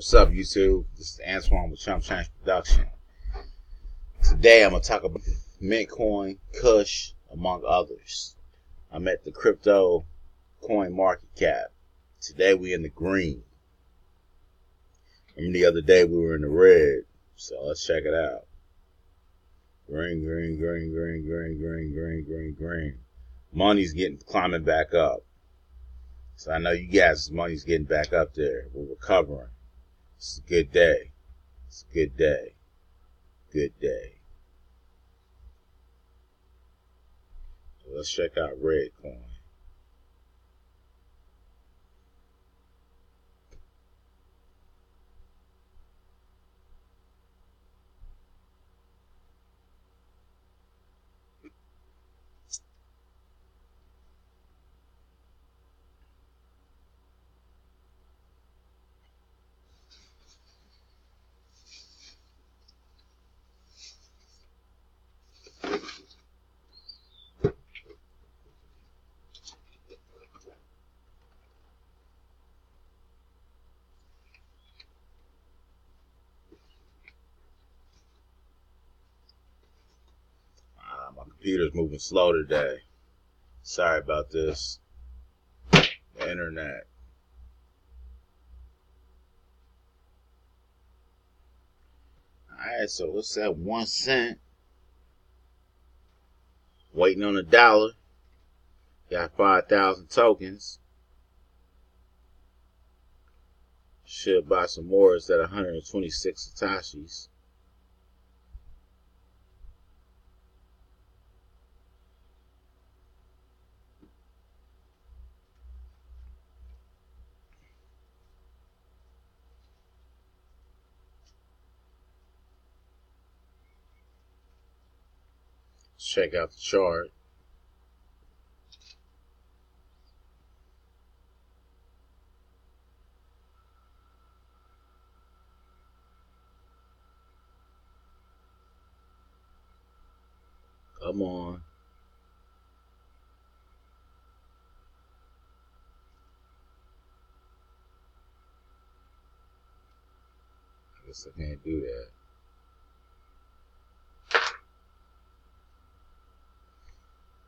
What's up, YouTube? This is Antoine with Chump Change Production. Today I'm going to talk about mint coin, Kush, among others. I'm at the crypto coin market cap. Today we in the green. Remember the other day we were in the red. So let's check it out. Green, green, green, green, green, green, green, green, green. Money's climbing back up. So I know you guys' money's getting back up there. We're recovering. It's a good day. It's a good day. Good day. So let's check out red coin. My computer's moving slow today. Sorry about this. The internet. Alright, so what's that? 1 cent. Waiting on $1. Got 5,000 tokens. Should buy some more. It's at 126 Satashis. Check out the chart. Come on. I guess I can't do that.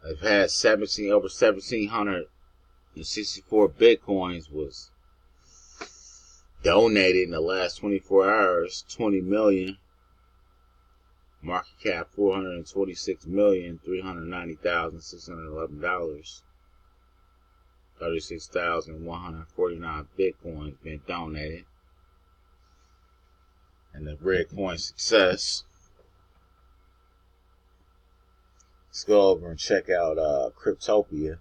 I've had over 1,764 Bitcoins was donated in the last 24 hours. 20 million. Market cap $426,390,611. 36,149 Bitcoins been donated. And the red coin success. Let's go over and check out Cryptopia.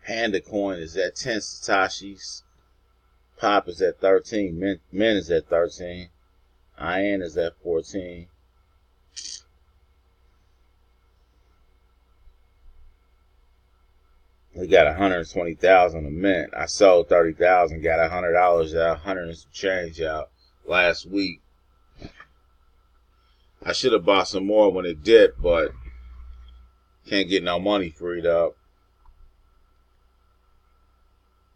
Panda coin is at 10 Satashis. Pop is at 13. Mint is at 13. IN is at 14. We got 120,000 a mint. I sold 30,000, got $100 out, 100 and some change out last week. I should have bought some more when it dipped, but can't get no money freed up.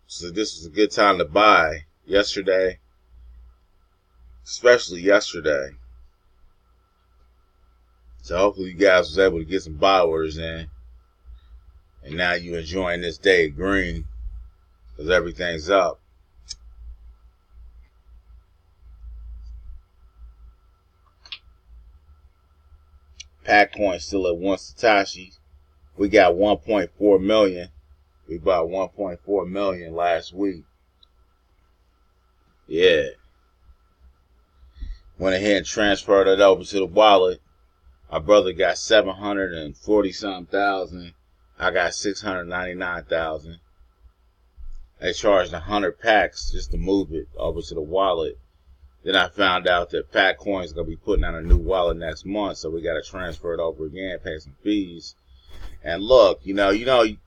So this was a good time to buy yesterday, especially yesterday. So hopefully you guys was able to get some buy orders in. And now you enjoying this day green because everything's up. Pack coin still at 1 Satoshi. We got 1.4 million. We bought 1.4 million last week. Yeah. Went ahead and transferred it over to the wallet. My brother got 740 something thousand. I got 699,000. They charged 100 packs just to move it over to the wallet. Then I found out that Pack Coin is going to be putting out a new wallet next month, so we got to transfer it over again, pay some fees. And look, you know,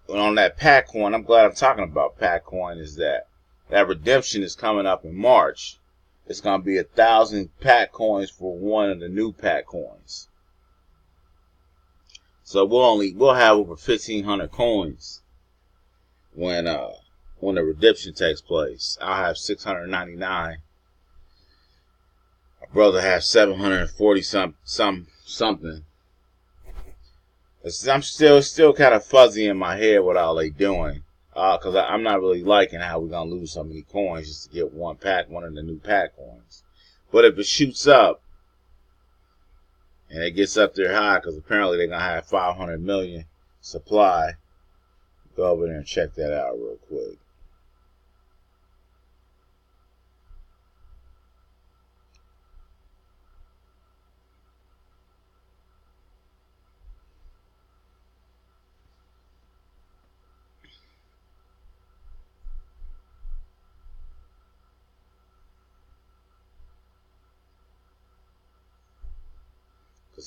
on that Pack Coin, I'm glad I'm talking about Pack Coin, is that redemption is coming up in March. it's going to be 1,000 pack coins for one of the new pack coins. So we'll have over 1,500 coins when the redemption takes place. I'll have 699. My brother has 740 something. I'm still kind of fuzzy in my head what all they doing. Because I'm not really liking how we're going to lose so many coins just to get one of the new pack coins. But if it shoots up, and it gets up there high, because apparently they're going to have 500 million supply, go over there and check that out real quick.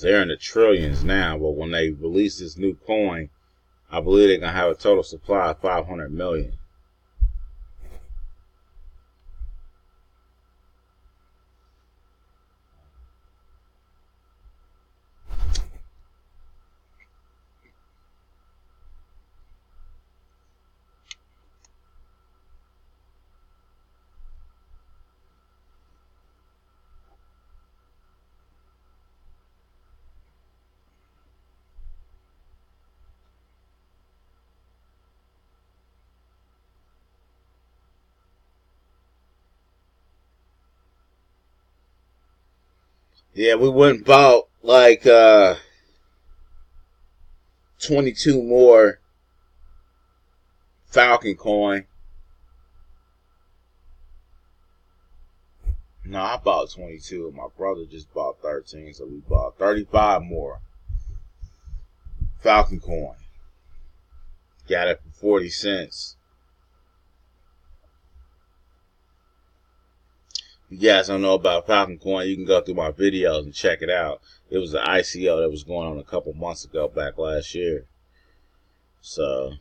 They're in the trillions now, but when they release this new coin, I believe they're going to have a total supply of 500 million. Yeah, we went and bought like 22 more Falcon Coin. No, I bought 22. My brother just bought 13, so we bought 35 more Falcon Coin. Got it for 40 cents. If you guys don't know about Falcon Coin, you can go through my videos and check it out. It was an ICO that was going on a couple months ago, back last year. So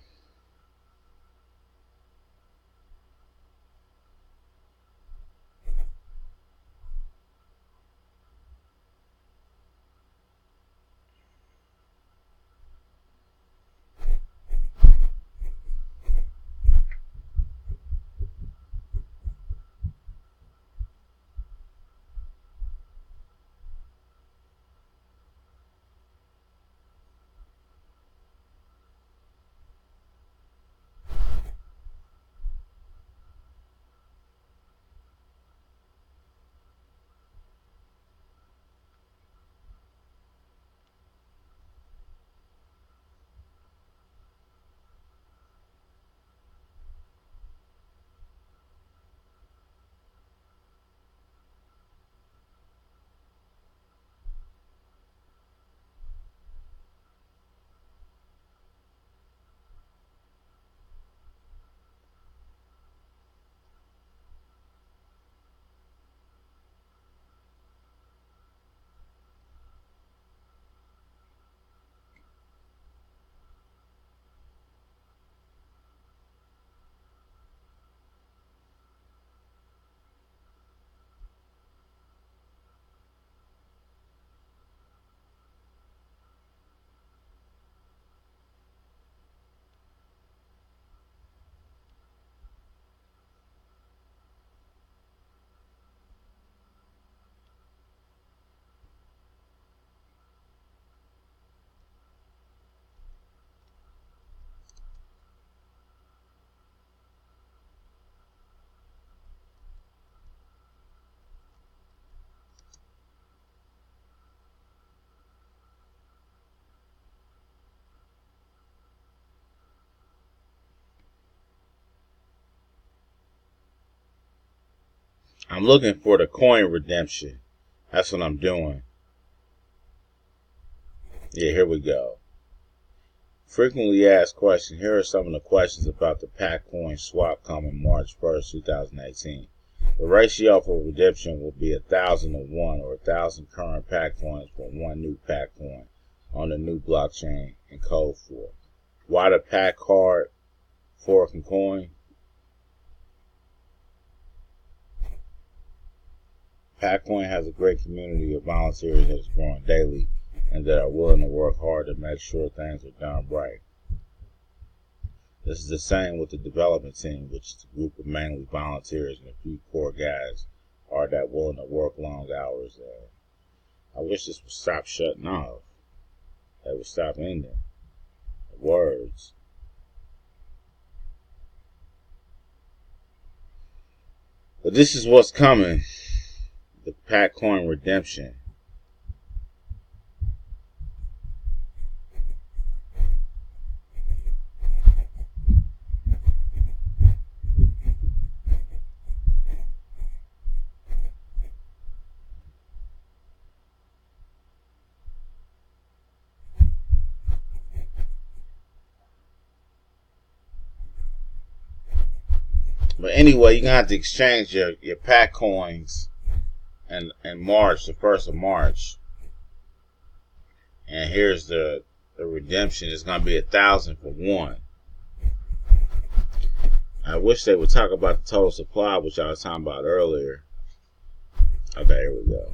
I'm looking for the coin redemption. That's what I'm doing. Yeah, here we go. Frequently asked questions. Here are some of the questions about the pack coin swap coming March 1st, 2018. The ratio for redemption will be 1,000 to 1, or 1,000 current pack coins for one new pack coin on the new blockchain and code for it. Why the pack card Falcon Coin? Coin has a great community of volunteers that is growing daily and that are willing to work hard to make sure things are done right. This is the same with the development team, which is a group of mainly volunteers and a few core guys are that willing to work long hours. I wish this would stop shutting off. They would stop ending. The words. But this is what's coming. The Coin redemption. But anyway, you're going to have to exchange your coins in March, the 1st of March. And here's the redemption. It's going to be 1,000 for one. I wish they would talk about the total supply, which I was talking about earlier. Okay, here we go.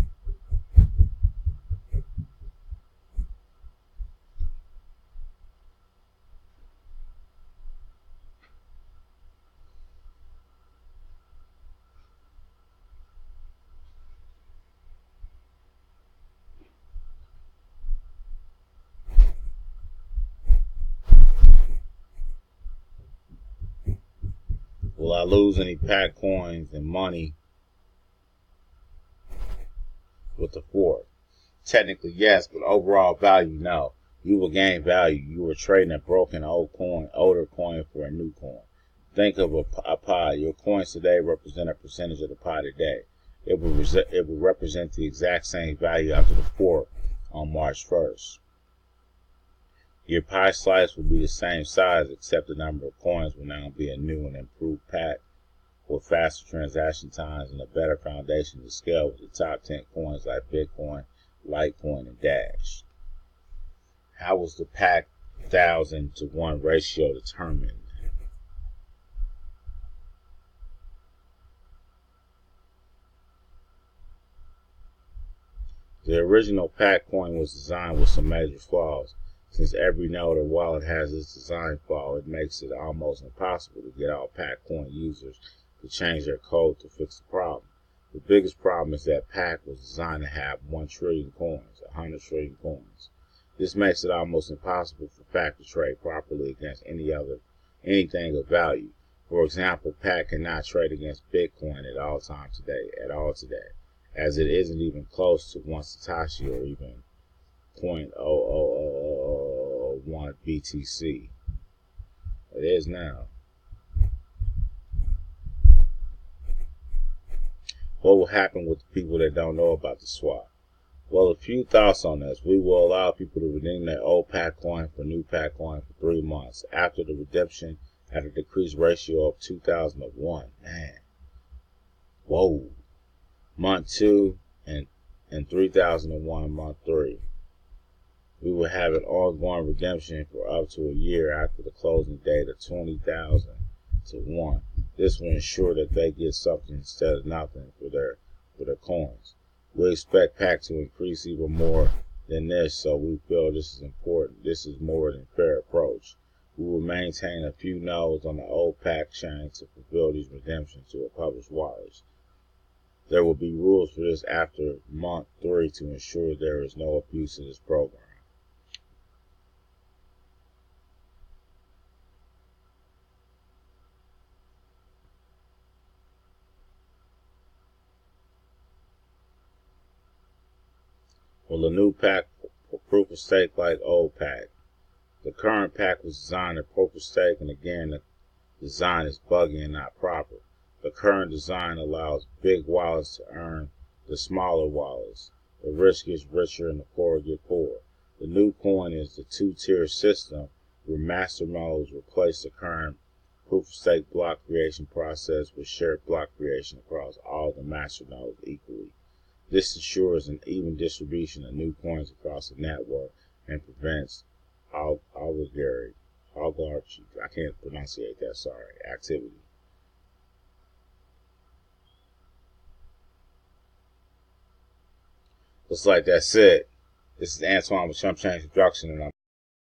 Will I lose any coins and money with the fork? Technically, yes, but overall value, no. You will gain value. You are trading a broken older coin for a new coin. Think of a pie. Your coins today represent a percentage of the pie today. It will represent the exact same value after the fork on March 1st. Your pie slice will be the same size, except the number of coins will now be a new and improved pack with faster transaction times and a better foundation to scale with the top 10 coins like Bitcoin, Litecoin, and Dash. How was the 1,000 to 1 ratio determined? The original coin was designed with some major flaws. Since every node or wallet has its design flaw, it makes it almost impossible to get all coin users to change their code to fix the problem. The biggest problem is that was designed to have 1 trillion coins, 100 trillion coins. This makes it almost impossible for to trade properly against anything of value. For example, cannot trade against Bitcoin at all today, as it isn't even close to 1 Satoshi or even 0.00001 BTC. It is now. What will happen with the people that don't know about the swap? Well, a few thoughts on this. We will allow people to redeem their old coin for new coin for 3 months after the redemption at a decreased ratio of 2,001. Man. Whoa. Month 2 and 3,001 month 3. We will have an ongoing redemption for up to a year after the closing date of 20,000 to 1. This will ensure that they get something instead of nothing for their coins. We expect to increase even more than this, so we feel this is important. This is more than a fair approach. We will maintain a few nodes on the old chain to fulfill these redemptions to a published wallets. There will be rules for this after month 3 to ensure there is no abuse of this program. Will a new proof of stake like old The current was designed to proof of stake, and again, the design is buggy and not proper. The current design allows big wallets to earn the smaller wallets. The rich gets richer and the poor get poorer. The new coin is the 2-tier system where master nodes replace the current proof of stake block creation process with shared block creation across all the master nodes equally. This ensures an even distribution of new coins across the network and prevents oligarchy, I can't pronunciate that, sorry, activity. Looks like that's it. This is Antoine with Chump Change Production, and I'm